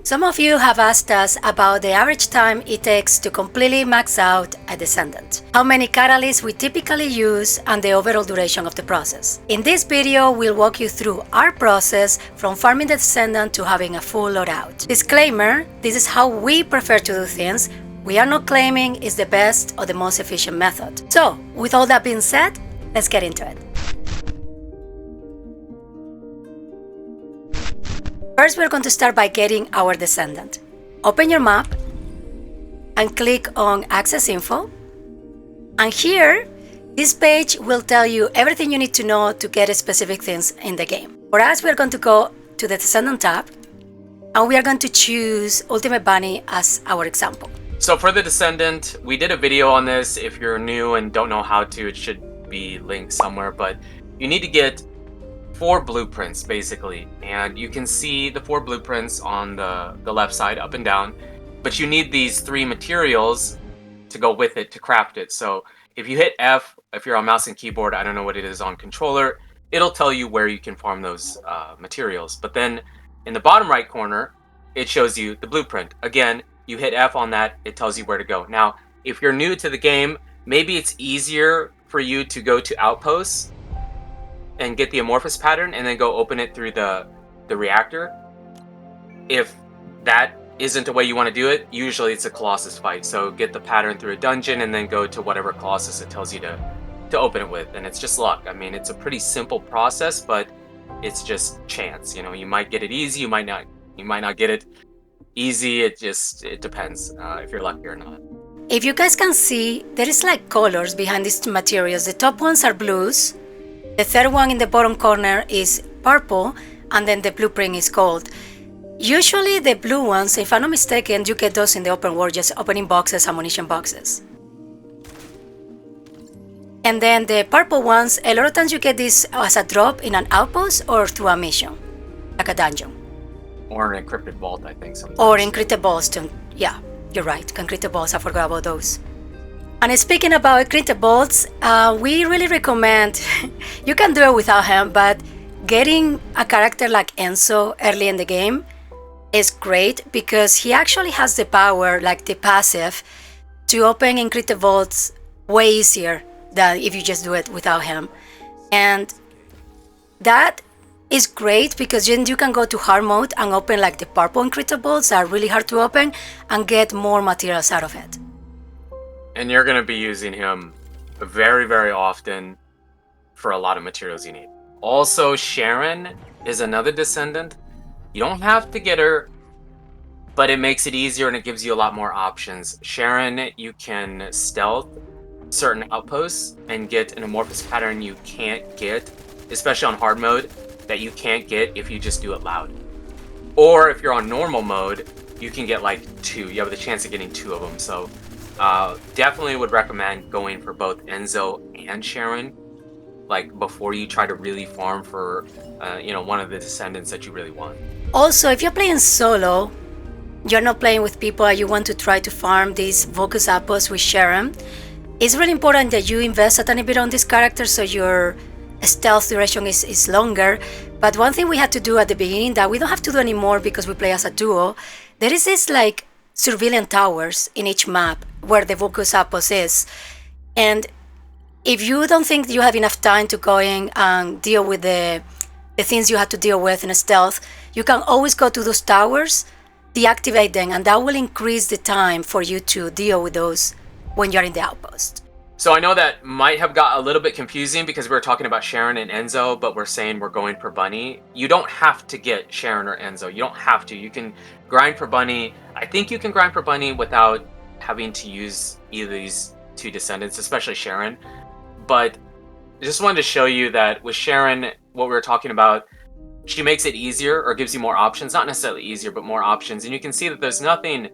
Some of you have asked us about the average time it takes to completely max out a Descendant, how many catalysts we typically use, and the overall duration of the process. In this video, we'll walk you through our process from farming the Descendant to having a full loadout. Disclaimer, this is how we prefer to do things. We are not claiming it's the best or the most efficient method. So, with all that being said, let's get into it. First, we're going to start by getting our Descendant. Open your map and click on Access Info. And here, this page will tell you everything you need to know to get specific things in the game. For us, we're going to go to the Descendant tab, and we are going to choose Ultimate Bunny as our example. So for the Descendant, we did a video on this. If you're new and don't know how to, it should be linked somewhere, but you need to get 4 blueprints basically, and you can see the 4 blueprints on the left side up and down, but you need these 3 materials to go with it to craft it. So if you hit F, if you're on mouse and keyboard, I don't know what it is on controller, it'll tell you where you can farm those materials. But then in the bottom right corner, it shows you the blueprint. Again, you hit F on that, it tells you where to go. Now, if you're new to the game, maybe it's easier for you to go to Outposts and get the amorphous pattern and then go open it through the reactor. If that isn't the way you want to do it, usually it's a Colossus fight. So get the pattern through a dungeon and then go to whatever Colossus it tells you to open it with. And it's just luck. I mean, it's a pretty simple process, but it's just chance. You know, you might get it easy, you might not get it easy. It depends if you're lucky or not. If you guys can see, there is like colors behind these 2 materials. The top ones are blues. The third one in the bottom corner is purple, and then the blueprint is gold. Usually the blue ones, if I'm not mistaken, you get those in the open world, just opening boxes, ammunition boxes. And then the purple ones, a lot of times you get this as a drop in an outpost or through a mission, like a dungeon. Or an encrypted vault, I think sometimes. Or encrypted vaults too. Yeah, you're right, encrypted vaults, I forgot about those. And speaking about encrypted vaults, we really recommend, you can do it without him, but getting a character like Enzo early in the game is great because he actually has the power, like the passive, to open encrypted vaults way easier than if you just do it without him. And that is great because then you can go to hard mode and open like the purple encrypted vaults that are really hard to open and get more materials out of it. And you're going to be using him very, very often for a lot of materials you need. Also, Sharon is another Descendant. You don't have to get her, but it makes it easier and it gives you a lot more options. Sharon, you can stealth certain outposts and get an amorphous pattern you can't get, especially on hard mode, that you can't get if you just do it loud. Or if you're on normal mode, you can get like 2. You have the chance of getting 2 of them. So definitely would recommend going for both Enzo and Sharon, like before you try to really farm for one of the Descendants that you really want. Also, if you're playing solo, you're not playing with people and you want to try to farm these focus outposts with Sharon, it's really important that you invest a tiny bit on this character so your stealth duration is longer. But one thing we had to do at the beginning that we don't have to do anymore because we play as a duo, there is this like surveillance towers in each map where the focus outpost is. And if you don't think you have enough time to go in and deal with the things you have to deal with in stealth, you can always go to those towers, deactivate them, and that will increase the time for you to deal with those when you're in the outpost. So I know that might have got a little bit confusing because we were talking about Sharon and Enzo, but we're saying we're going for Bunny. You don't have to get Sharon or Enzo. You don't have to. You can grind for Bunny. I think you can grind for Bunny without having to use either of these 2 Descendants, especially Sharon. But I just wanted to show you that with Sharon, what we were talking about, she makes it easier or gives you more options. Not necessarily easier, but more options. And you can see that there's nothing,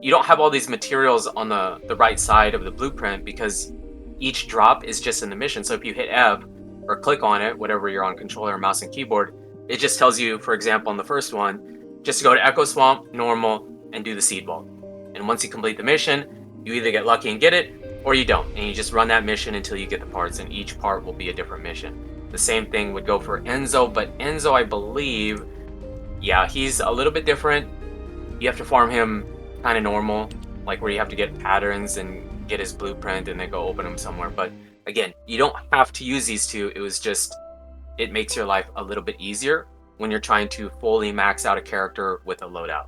you don't have all these materials on the right side of the blueprint because each drop is just in the mission. So if you hit F or click on it, whatever you're on controller, mouse and keyboard, it just tells you, for example, on the first one, just to go to Echo Swamp, normal, and do the seed vault. And once you complete the mission, you either get lucky and get it, or you don't. And you just run that mission until you get the parts, and each part will be a different mission. The same thing would go for Enzo, but Enzo, I believe, yeah, he's a little bit different. You have to farm him kind of normal, like where you have to get patterns and get his blueprint and then go open him somewhere. But again, you don't have to use these two. It was just, it makes your life a little bit easier when you're trying to fully max out a character with a loadout.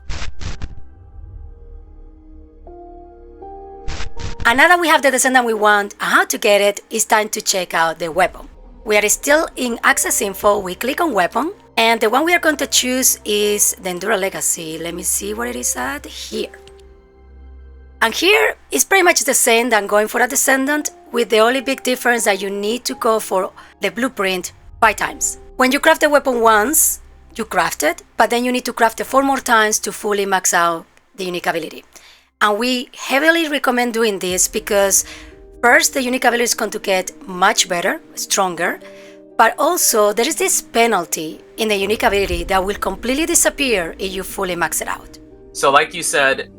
And now that we have the Descendant we want and how to get it, it's time to check out the weapon. We are still in Access Info, we click on Weapon, and the one we are going to choose is the Endura Legacy. Let me see where it is at, here. And here is pretty much the same than going for a Descendant, with the only big difference that you need to go for the blueprint 5 times. When you craft the weapon once, you craft it, but then you need to craft it 4 more times to fully max out the unique ability. And we heavily recommend doing this because first, the unique ability is going to get much better, stronger, but also there is this penalty in the unique ability that will completely disappear if you fully max it out. So like you said,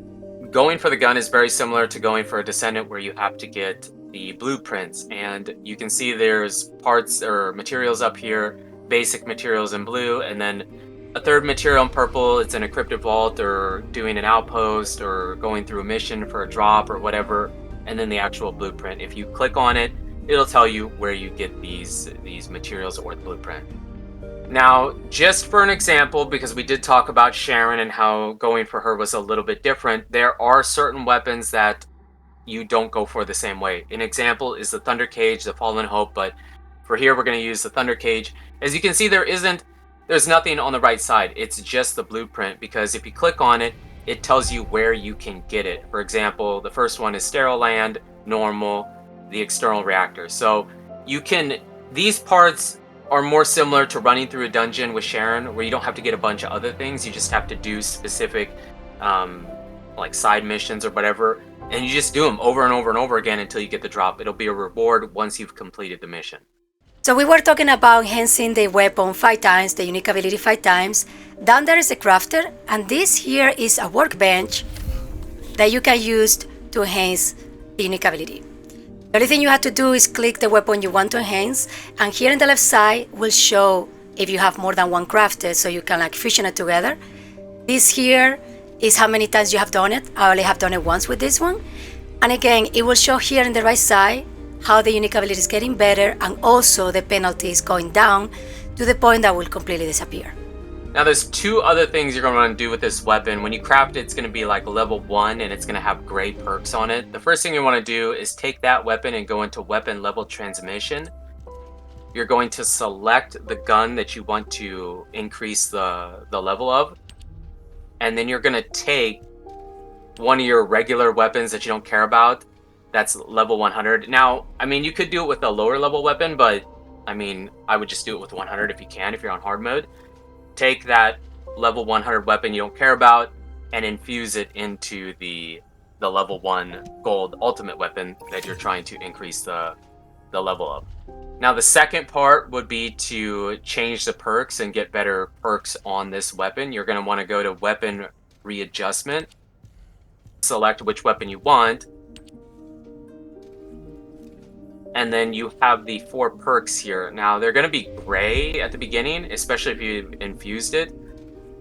going for the gun is very similar to going for a Descendant where you have to get the blueprints, and you can see there's parts or materials up here, basic materials in blue, and then a third material in purple. It's an encrypted vault or doing an outpost or going through a mission for a drop or whatever, and then the actual blueprint. If you click on it, it'll tell you where you get these materials or the blueprint. Now, just for an example, because we did talk about Sharon and how going for her was a little bit different, there are certain weapons that you don't go for the same way. An example is the Thunder Cage, the Fallen Hope, but for here we're going to use the Thunder Cage. As you can see, there's nothing on the right side. It's just the blueprint, because if you click on it, it tells you where you can get it. For example, the first one is Sterile Land, Normal, the External Reactor. So these parts are more similar to running through a dungeon with Sharon, where you don't have to get a bunch of other things. You just have to do specific like side missions or whatever, and you just do them over and over and over again until you get the drop. It'll be a reward once you've completed the mission. So we were talking about enhancing the weapon 5 times, the unique ability 5 times. Down there is a crafter, and this here is a workbench that you can use to enhance the unique ability. The only thing you have to do is click the weapon you want to enhance, and here on the left side will show if you have more than one crafted, so you can like fusion it together. This here is how many times you have done it. I only have done it once with this one. And again, it will show here on the right side how the unique ability is getting better, and also the penalty is going down to the point that will completely disappear. Now there's 2 other things you're going to want to do with this weapon. When you craft it, it's going to be like level 1 and it's going to have great perks on it. The first thing you want to do is take that weapon and go into weapon level transmission. You're going to select the gun that you want to increase the level of. And then you're going to take one of your regular weapons that you don't care about. That's level 100. Now, I mean, you could do it with a lower level weapon, but I mean, I would just do it with 100 if you can, if you're on hard mode. Take that level 100 weapon you don't care about and infuse it into the level 1 gold ultimate weapon that you're trying to increase the level of. Now, the second part would be to change the perks and get better perks on this weapon. You're going to want to go to weapon readjustment, select which weapon you want, and then you have the 4 perks here. Now, they're going to be gray at the beginning, especially if you infused it,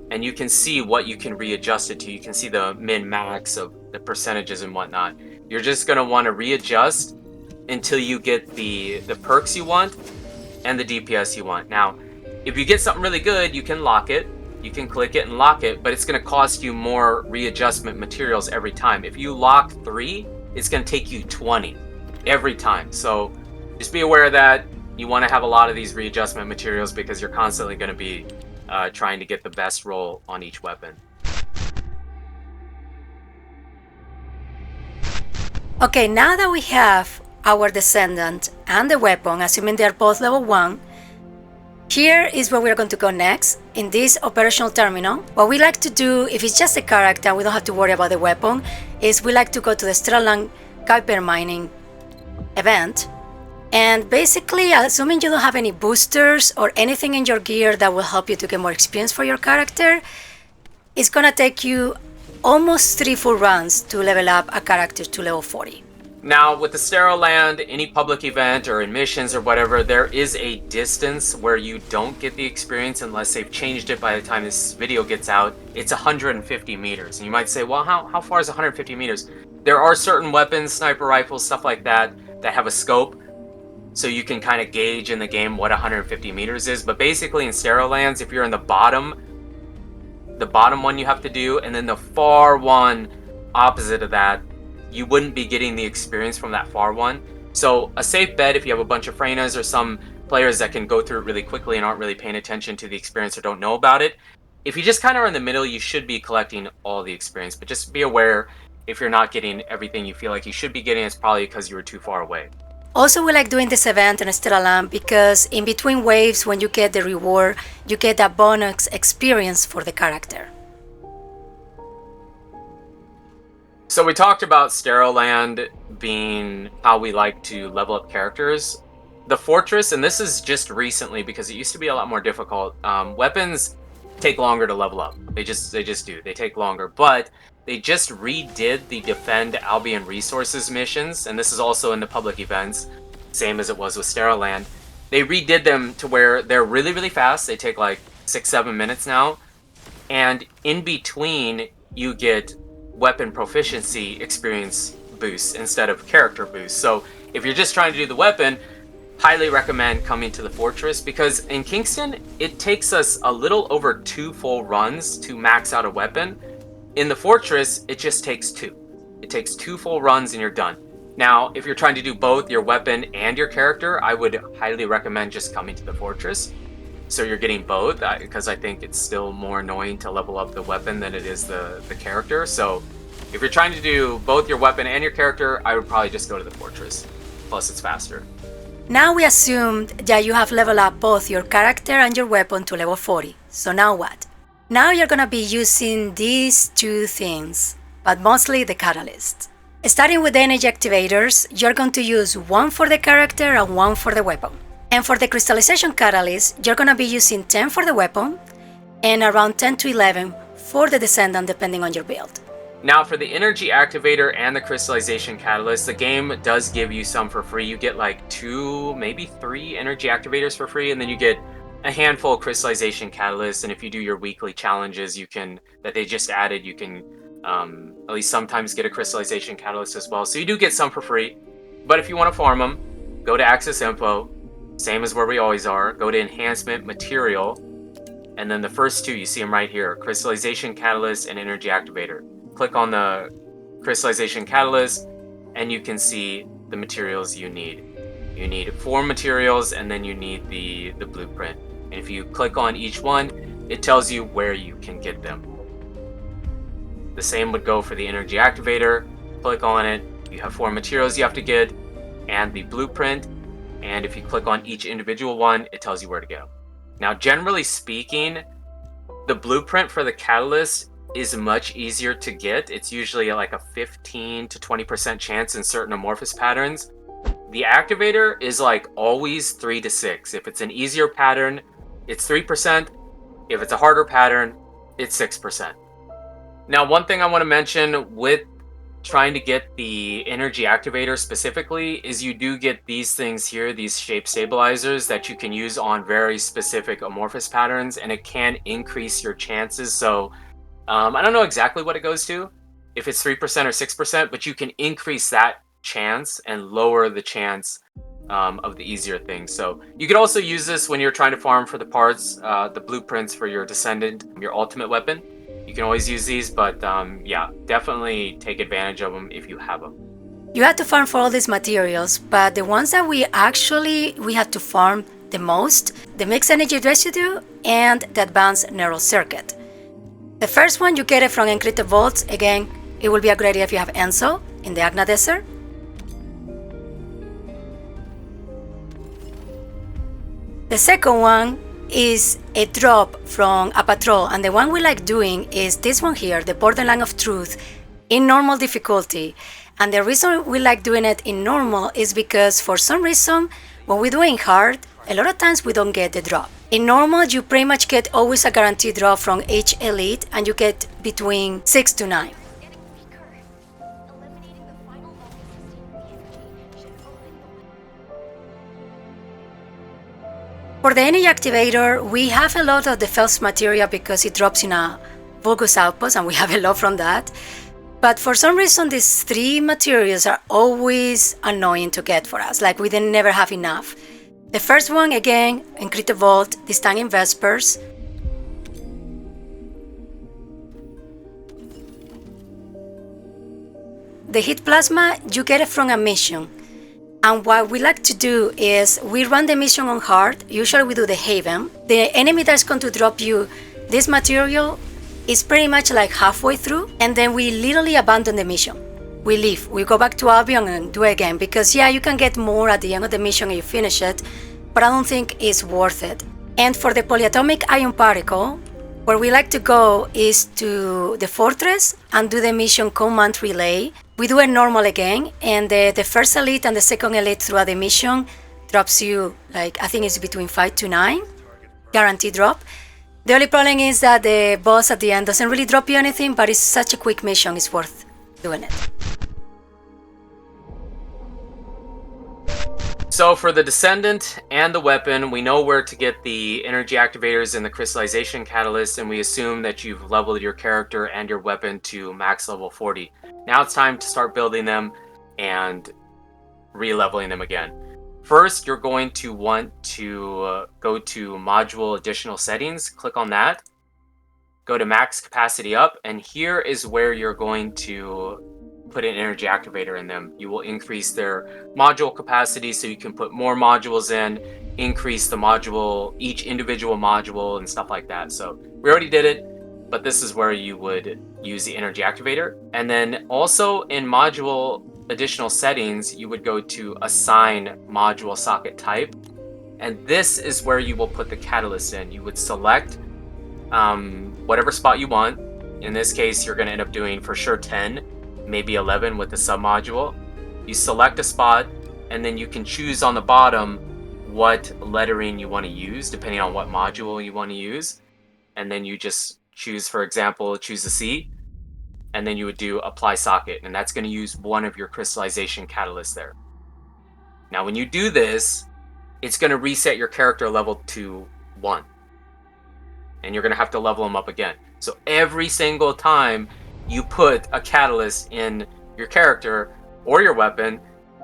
and you can see what you can readjust it to. You can see the min-max of the percentages and whatnot. You're just going to want to readjust until you get the perks you want and the DPS you want. Now, if you get something really good, you can lock it. You can click it and lock it, but it's going to cost you more readjustment materials every time. If you lock 3, it's going to take you 20 every time. So just be aware that you want to have a lot of these readjustment materials, because you're constantly going to be trying to get the best roll on each weapon. Okay, now that we have our Descendant and the weapon, assuming they are both level 1, here is where we're going to go next. In this operational terminal, what we like to do, if it's just a character, we don't have to worry about the weapon, is we like to go to the Sterile Kuiper mining event, and basically, assuming you don't have any boosters or anything in your gear that will help you to get more experience for your character, it's gonna take you almost 3 full runs to level up a character to level 40. Now, with the Sterile Land, any public event or in missions or whatever, there is a distance where you don't get the experience unless they've changed it by the time this video gets out. It's 150 meters. And you might say, well, how far is 150 meters? There are certain weapons, sniper rifles, stuff like that, that have a scope. So you can kind of gauge in the game what 150 meters is. But basically in Sterile Lands, if you're in the bottom one you have to do, and then the far one opposite of that, you wouldn't be getting the experience from that far one. So a safe bet, if you have a bunch of Freynas or some players that can go through it really quickly and aren't really paying attention to the experience or don't know about it, if you just kind of are in the middle, you should be collecting all the experience. But just be aware, if you're not getting everything you feel like you should be getting, it's probably because you were too far away. Also, we like doing this event in Sterile Land because in between waves, when you get the reward, you get that bonus experience for the character. So we talked about Sterile Land being how we like to level up characters. The Fortress, and this is just recently because it used to be a lot more difficult. Weapons take longer to level up. They just do. They take longer. But they just redid the Defend Albion Resources missions, and this is also in the public events, same as it was with Sterile Land. They redid them to where they're really, really fast. They take like 6-7 minutes now. And in between, you get weapon proficiency experience boosts instead of character boosts. So if you're just trying to do the weapon, highly recommend coming to the Fortress, because in Kingston it takes us a little over 2 full runs to max out a weapon. In the Fortress it just takes 2. It takes 2 full runs and you're done. Now if you're trying to do both your weapon and your character, I would highly recommend just coming to the Fortress. So you're getting both, because I think it's still more annoying to level up the weapon than it is the character. So if you're trying to do both your weapon and your character, I would probably just go to the Fortress. Plus it's faster. Now we assumed that you have leveled up both your character and your weapon to level 40. So now what? Now you're gonna be using these 2 things, but mostly the catalyst. Starting with the energy activators, you're going to use 1 for the character and 1 for the weapon. And for the crystallization catalyst, you're gonna be using 10 for the weapon and around 10 to 11 for the Descendant, depending on your build. Now for the energy activator and the crystallization catalyst, the game does give you some for free. You get like 2, maybe 3 energy activators for free, and then you get a handful of crystallization catalysts. And if you do your weekly challenges, that they just added, you can at least sometimes get a crystallization catalyst as well. So you do get some for free. But if you want to farm them, go to Access Info, same as where we always are. Go to Enhancement Material, and then the first 2, you see them right here: Crystallization Catalyst and Energy Activator. Click on the Crystallization Catalyst, and you can see the materials you need. You need 4 materials, and then you need the blueprint. And if you click on each one, it tells you where you can get them. The same would go for the Energy Activator. Click on it, you have 4 materials you have to get, and the blueprint. And if you click on each individual one, it tells you where to go. Now, generally speaking, the blueprint for the catalyst is much easier to get. It's usually like a 15 to 20% chance in certain amorphous patterns. The activator is like always 3 to 6. If it's an easier pattern, it's 3%. If it's a harder pattern, it's 6%. Now, one thing I want to mention with trying to get the energy activator specifically is you do get these things here, these shape stabilizers that you can use on very specific amorphous patterns, and it can increase your chances. So I don't know exactly what it goes to, if it's 3% or 6%, but you can increase that chance and lower the chance of the easier things. So you could also use this when you're trying to farm for the parts, the blueprints for your Descendant, your ultimate weapon. You can always use these, but yeah, definitely take advantage of them if you have them. You have to farm for all these materials, but the ones that we had to farm the most, the mixed energy residue and the advanced neural circuit. The first one, you get it from Encrypted Vaults. Again, it will be a great idea if you have Enso in the Agna Desert. The second one is a drop from a patrol, and the one we like doing is this one here, the Borderline of Truth, in normal difficulty. And the reason we like doing it in normal is because for some reason, when we're doing hard, a lot of times we don't get the drop. In normal, you pretty much get always a guaranteed drop from each elite, and you get between 6 to 9. For the energy activator, we have a lot of the first material because it drops in a focus outpost and we have a lot from that. But for some reason, these 3 materials are always annoying to get for us, like we didn't never have enough. The first one, again, Encrypted Vault, this time in Vespers. The heat plasma, you get it from a mission. And what we like to do is we run the mission on hard. Usually we do the Haven. The enemy that's going to drop you this material is pretty much like halfway through, and then we literally abandon the mission. We leave. We go back to Albion and do it again because yeah, you can get more at the end of the mission if you finish it, but I don't think it's worth it. And for the polyatomic ion particle, where we like to go is to the fortress and do the mission command relay. We do it normal again, and the first elite and the second elite throughout the mission drops you, like, I think it's between 5 to 9, guaranteed drop. The only problem is that the boss at the end doesn't really drop you anything, but it's such a quick mission, it's worth doing it. So for the Descendant and the weapon, we know where to get the energy activators and the crystallization catalyst, and we assume that you've leveled your character and your weapon to max level 40. Now it's time to start building them and re-leveling them again. First, you're going to want to go to Module Additional Settings, click on that, go to Max Capacity Up, and here is where you're going to put an energy activator in them. You will increase their module capacity so you can put more modules in, increase the module, each individual module and stuff like that. So we already did it, but this is where you would use the energy activator. And then also in Module Additional Settings, you would go to Assign Module Socket Type, and this is where you will put the catalyst in. You would select whatever spot you want. In this case, you're going to end up doing for sure 10, maybe 11 with the submodule. You select a spot, and then you can choose on the bottom what lettering you want to use depending on what module you want to use. And then you just choose, for example, choose a C, and then you would do apply socket, and that's going to use one of your crystallization catalysts there. Now when you do this, it's going to reset your character level to 1, and you're going to have to level them up again. So every single time you put a catalyst in your character or your weapon,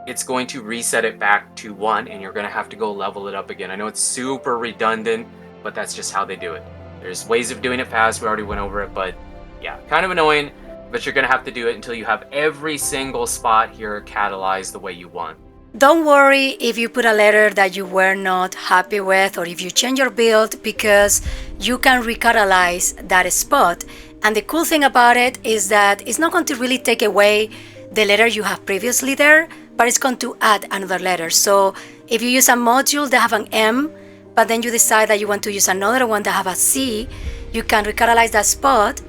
it's going to reset it back to 1, and you're going to have to go level it up again. I know it's super redundant, but that's just how they do it. There's ways of doing it fast, we already went over it, but yeah, kind of annoying, but you're going to have to do it until you have every single spot here catalyzed the way you want. Don't worry if you put a letter that you were not happy with, or if you change your build, because you can recatalyze that spot. And the cool thing about it is that it's not going to really take away the letter you have previously there, but it's going to add another letter. So if you use a module that have an M, but then you decide that you want to use another one that have a C, you can recatalyze that spot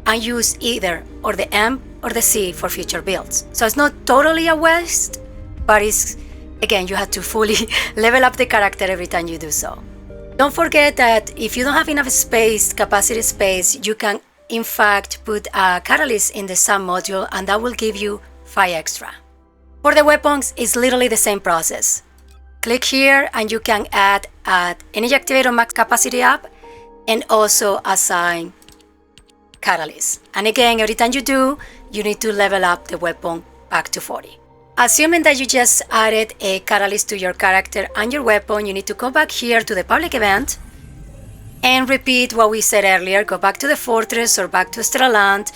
and use either or the M or the C for future builds. So it's not totally a waste, but it's, again, you have to fully level up the character every time you do so. Don't forget that if you don't have enough space, capacity space, you can in fact put a catalyst in the sub module, and that will give you 5 extra. For the weapons, it's literally the same process. Click here and you can add an energy activator max capacity up and also assign catalyst. And again, every time you do, you need to level up the weapon back to 40. Assuming that you just added a catalyst to your character and your weapon, you need to go back here to the public event and repeat what we said earlier. Go back to the fortress or back to Straland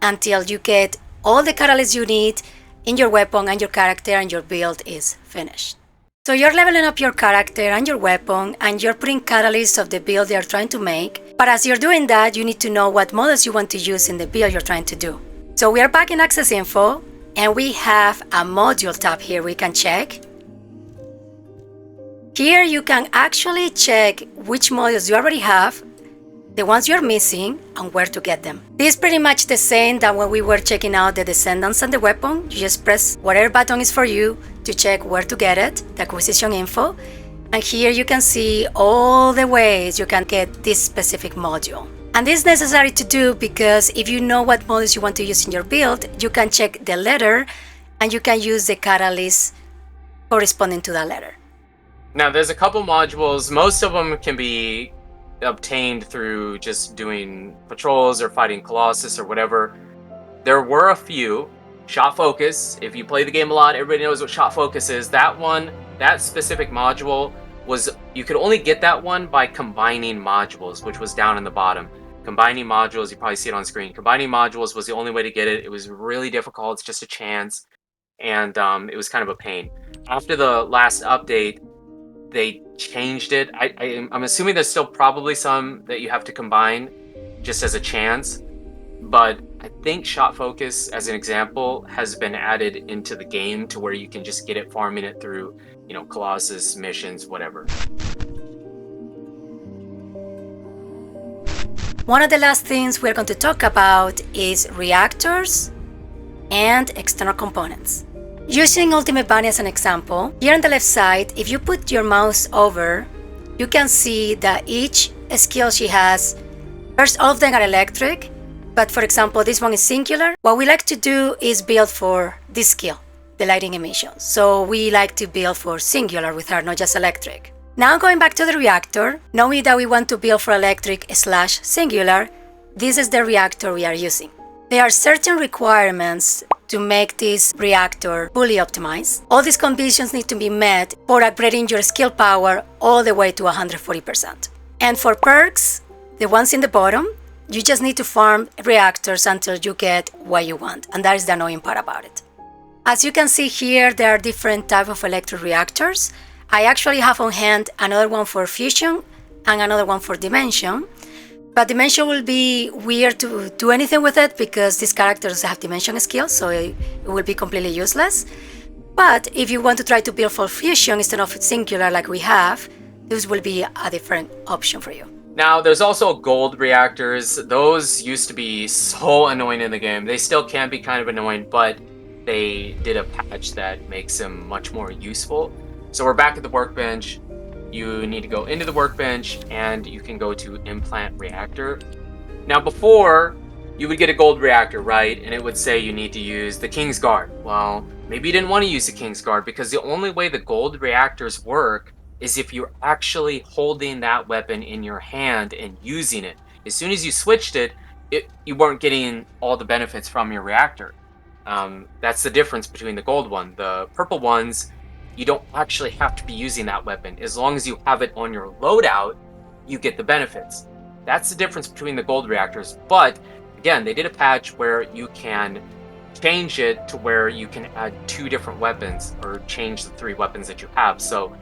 until you get all the catalysts you need in your weapon and your character, and your build is finished. So you're leveling up your character and your weapon, and you're putting catalysts of the build you're trying to make. But as you're doing that, you need to know what models you want to use in the build you're trying to do. So we are back in Access Info, and we have a module tab here we can check. Here you can actually check which modules you already have, the ones you're missing, and where to get them. This is pretty much the same that when we were checking out the Descendants and the weapon. You just press whatever button is for you to check where to get it, the acquisition info. And here you can see all the ways you can get this specific module. And this is necessary to do because if you know what modules you want to use in your build, you can check the letter and you can use the catalyst corresponding to that letter. Now, there's a couple modules. Most of them can be obtained through just doing patrols or fighting Colossus or whatever. There were a few. Shot Focus, if you play the game a lot, everybody knows what Shot Focus is. That one, that specific module was, you could only get that one by combining modules, which was down in the bottom. Combining modules, you probably see it on screen. Combining modules was the only way to get it. It was really difficult. It's just a chance. And it was kind of a pain. After the last update, they changed it. I'm assuming there's still probably some that you have to combine just as a chance. But I think Shot Focus, as an example, has been added into the game to where you can just get it farming it through, you know, Colossus, missions, whatever. One of the last things we're going to talk about is reactors and external components. Using Ultimate Bunny as an example, here on the left side, if you put your mouse over, you can see that each skill she has, first all of them are electric, but for example, this one is singular. What we like to do is build for this skill, the lighting emission. So we like to build for singular with her, not just electric. Now going back to the reactor, knowing that we want to build for electric/singular, this is the reactor we are using. There are certain requirements to make this reactor fully optimized. All these conditions need to be met for upgrading your skill power all the way to 140%. And for perks, the ones in the bottom, you just need to farm reactors until you get what you want, and that is the annoying part about it. As you can see here, there are different types of electric reactors. I actually have on hand another one for fusion and another one for dimension. But dimension will be weird to do anything with it because these characters have dimension skills, so it will be completely useless. But if you want to try to build for fusion instead of singular like we have, this will be a different option for you. Now, there's also gold reactors. Those used to be so annoying in the game. They still can be kind of annoying, but they did a patch that makes them much more useful. So we're back at the workbench. You need to go into the workbench and you can go to implant reactor. Now before, you would get a gold reactor, right? And it would say you need to use the King's Guard. Well, maybe you didn't want to use the King's Guard because the only way the gold reactors work is if you're actually holding that weapon in your hand and using it. As soon as you switched it, you weren't getting all the benefits from your reactor. That's the difference between the gold one. The purple ones, you don't actually have to be using that weapon. As long as you have it on your loadout, you get the benefits. That's the difference between the gold reactors. But again, they did a patch where you can change it to where you can add 2 different weapons or change the 3 weapons that you have. So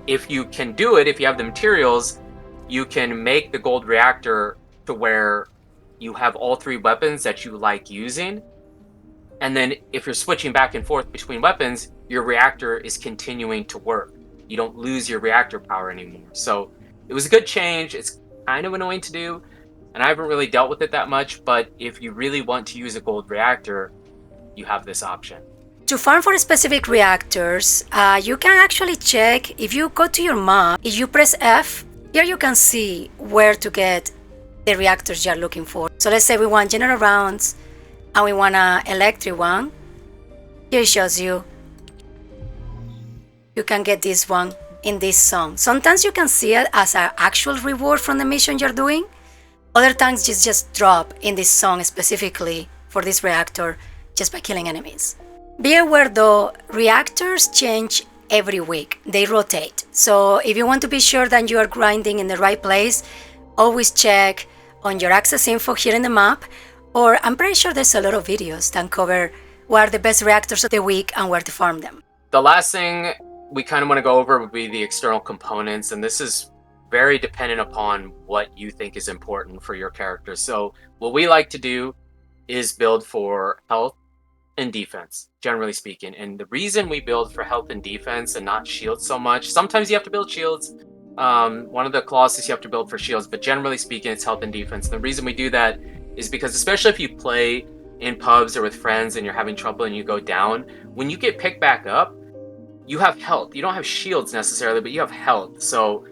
if you can do it, if you have the materials, you can make the gold reactor to where you have all 3 weapons that you like using. And then if you're switching back and forth between weapons, your reactor is continuing to work. You don't lose your reactor power anymore. So it was a good change. It's kind of annoying to do, and I haven't really dealt with it that much, but if you really want to use a gold reactor, you have this option. To farm for specific reactors, you can actually check, if you go to your map, if you press F, here you can see where to get the reactors you're looking for. So let's say we want general rounds, and we want an electric one. Here it shows you. You can get this one in this zone. Sometimes you can see it as an actual reward from the mission you're doing. Other times you just drop in this zone specifically for this reactor just by killing enemies. Be aware though, reactors change every week. They rotate. So if you want to be sure that you are grinding in the right place, always check on your access info here in the map. Or I'm pretty sure there's a lot of videos that cover what are the best reactors of the week and where to farm them. The last thing we kind of want to go over would be the external components, and this is very dependent upon what you think is important for your character. So what we like to do is build for health and defense, generally speaking. And the reason we build for health and defense and not shields so much, sometimes you have to build shields. One of the Colossus you have to build for shields, but generally speaking, it's health and defense. And the reason we do that is because, especially if you play in pubs or with friends and you're having trouble and you go down, when you get picked back up, you have health. You don't have shields necessarily, but you have health. So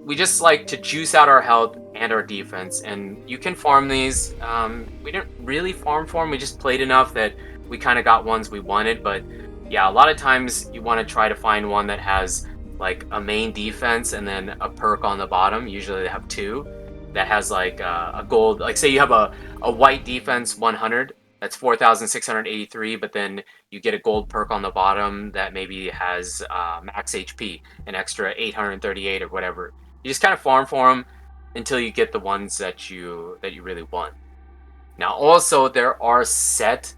we just like to juice out our health and our defense. And you can farm these. We didn't really farm for them. We just played enough that we kind of got ones we wanted. But yeah, a lot of times you want to try to find one that has like a main defense and then a perk on the bottom. Usually they have two that has like a gold, like say you have a white defense 100, that's 4,683, but then you get a gold perk on the bottom that maybe has max HP, an extra 838 or whatever. You just kind of farm for them until you get the ones that you really want. Now also there are set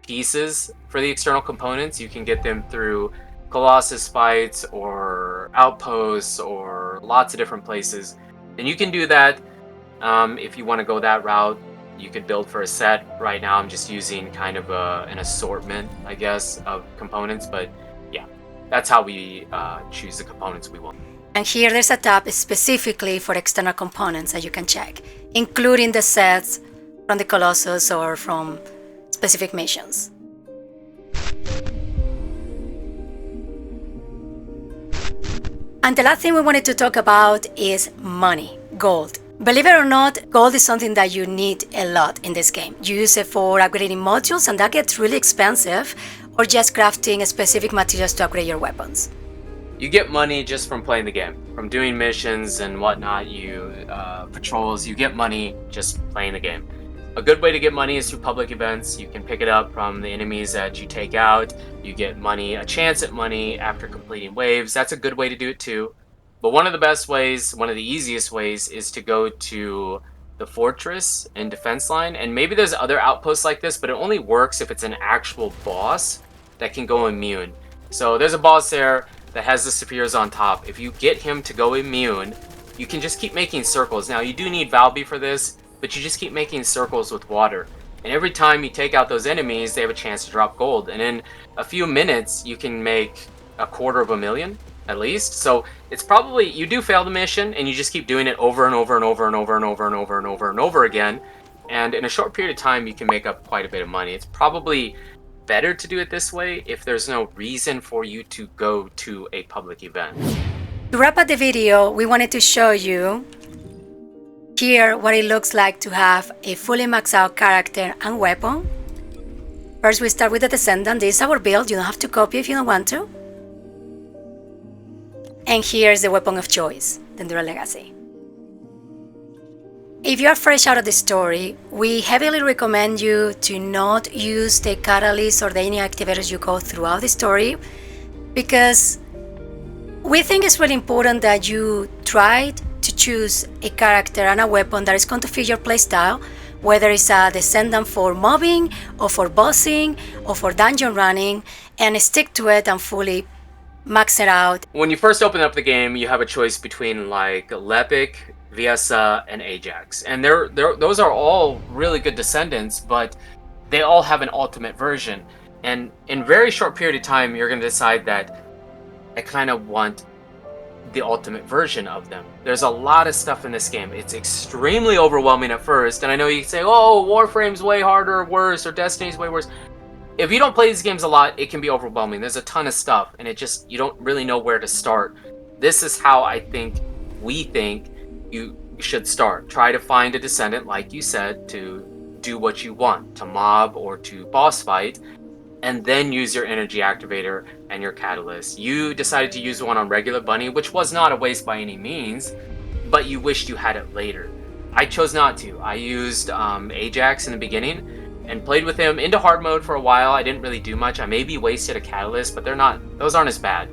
pieces for the external components. You can get them through Colossus fights or outposts or lots of different places. And you can do that if you want to go that route. You could build for a set. Right now I'm just using kind of an assortment, I guess, of components. But yeah, that's how we choose the components we want. And here there's a tab specifically for external components that you can check, including the sets from the Colossus or from specific missions. And the last thing we wanted to talk about is money, gold. Believe it or not, gold is something that you need a lot in this game. You use it for upgrading modules, and that gets really expensive, or just crafting specific materials to upgrade your weapons. You get money just from playing the game, from doing missions and whatnot, patrols, you get money just playing the game. A good way to get money is through public events. You can pick it up from the enemies that you take out. You get money, a chance at money after completing waves. That's a good way to do it too. But one of the best ways, one of the easiest ways, is to go to the fortress and defense line. And maybe there's other outposts like this, but it only works if it's an actual boss that can go immune. So there's a boss there that has the superiors on top. If you get him to go immune, you can just keep making circles. Now you do need Valby for this, but you just keep making circles with water. And every time you take out those enemies, they have a chance to drop gold. And in a few minutes, you can make 250,000 at least. So it's probably, you do fail the mission and you just keep doing it over and over and over and over and over and over and over and over again. And in a short period of time, you can make up quite a bit of money. It's probably better to do it this way if there's no reason for you to go to a public event. To wrap up the video, we wanted to show you here what it looks like to have a fully maxed out character and weapon. First we start with the Descendant. This is our build, you don't have to copy if you don't want to. And here's the weapon of choice, the Enduro Legacy. If you are fresh out of the story, we heavily recommend you to not use the catalysts or the any activators you go throughout the story, because we think it's really important that you try to choose a character and a weapon that is going to fit your playstyle, whether it's a Descendant for mobbing or for bossing or for dungeon running, and stick to it and fully max it out. When you first open up the game, you have a choice between like Lepic, Viesa, and Ajax, and those are all really good Descendants, but they all have an ultimate version. And in a very short period of time, you're going to decide that I kind of want the ultimate version of them. There's a lot of stuff in this game. It's extremely overwhelming at first, and I know you can say, oh, Warframe's way harder or worse, or Destiny's way worse. If you don't play these games a lot, it can be overwhelming. There's a ton of stuff, and you don't really know where to start. This is how we think you should start. Try to find a Descendant, like you said, to do what you want, to mob or to boss fight, and then use your energy activator and your catalyst. You decided to use one on regular Bunny, which was not a waste by any means, but you wished you had it later. I chose not to. I used Ajax in the beginning and played with him into hard mode for a while. I didn't really do much. I maybe wasted a catalyst, but those aren't as bad.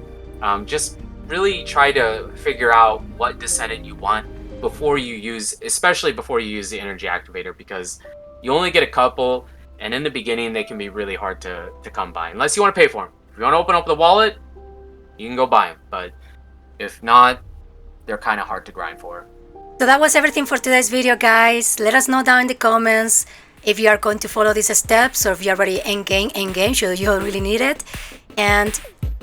Just really try to figure out what Descendant you want before you use, especially before you use the energy activator, because you only get a couple, and in the beginning they can be really hard to come by, unless you want to pay for them. If you want to open up the wallet, you can go buy them, but if not, they're kind of hard to grind for. So that was everything for today's video, guys. Let us know down in the comments if you are going to follow these steps, or if you're already endgame, so you don't really need it, and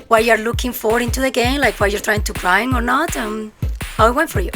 what you're looking for into the game, like what you're trying to grind or not, how it went for you.